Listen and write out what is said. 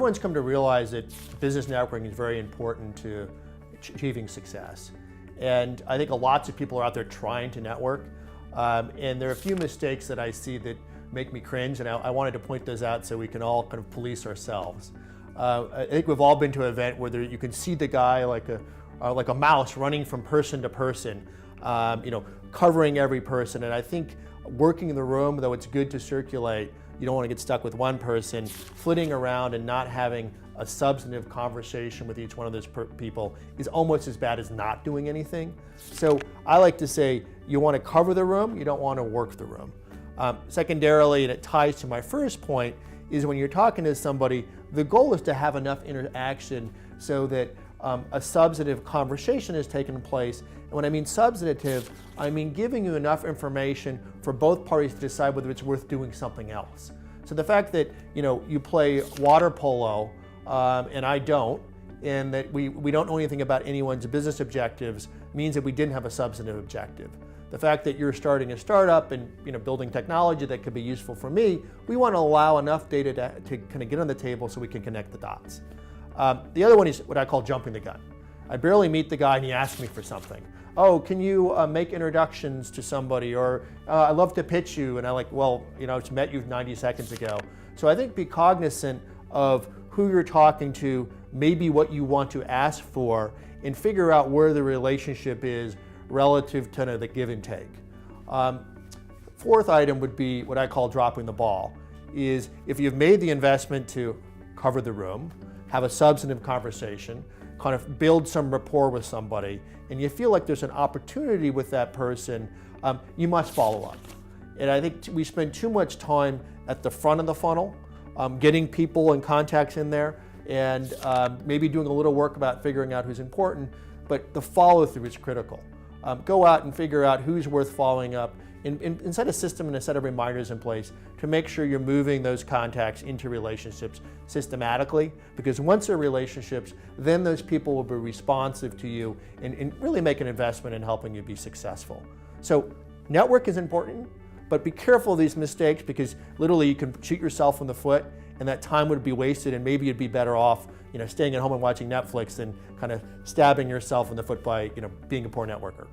everyone's come to realize that business networking is very important to achieving success. And I think lots of people are out there trying to network. And there are a few mistakes that I see that make me cringe, and I wanted to point those out so we can all kind of police ourselves. I think we've all been to an event where you can see the guy like a mouse running from person to person, covering every person. And I think working in the room, though it's good to circulate, you don't want to get stuck with one person, flitting around and not having a substantive conversation with each one of those people is almost as bad as not doing anything. So I like to say you want to cover the room, you don't want to work the room. Secondarily, and it ties to my first point, is when you're talking to somebody, the goal is to have enough interaction so that a substantive conversation has taken place. And when I mean substantive, I mean giving you enough information for both parties to decide whether it's worth doing something else. So the fact that you play water polo and I don't, and that we don't know anything about anyone's business objectives means that we didn't have a substantive objective. The fact that you're starting a startup and building technology that could be useful for me, we want to allow enough data to kind of get on the table so we can connect the dots. The other one is what I call jumping the gun. I barely meet the guy and he asks me for something. Oh, can you make introductions to somebody? Or I'd love to pitch you. And I'm like, well, I just met you 90 seconds ago. So I think be cognizant of who you're talking to, maybe what you want to ask for, and figure out where the relationship is relative to the give and take. Fourth item would be what I call dropping the ball, is if you've made the investment to cover the room, have a substantive conversation, kind of build some rapport with somebody, and you feel like there's an opportunity with that person, you must follow up. And I think we spend too much time at the front of the funnel, getting people and contacts in there, and maybe doing a little work about figuring out who's important, but the follow-through is critical. Go out and figure out who's worth following up, and set a system and a set of reminders in place to make sure you're moving those contacts into relationships systematically, because once they're relationships, then those people will be responsive to you and really make an investment in helping you be successful. So network is important, but be careful of these mistakes, because literally you can shoot yourself in the foot and that time would be wasted, and maybe you'd be better off staying at home and watching Netflix than kind of stabbing yourself in the foot by being a poor networker.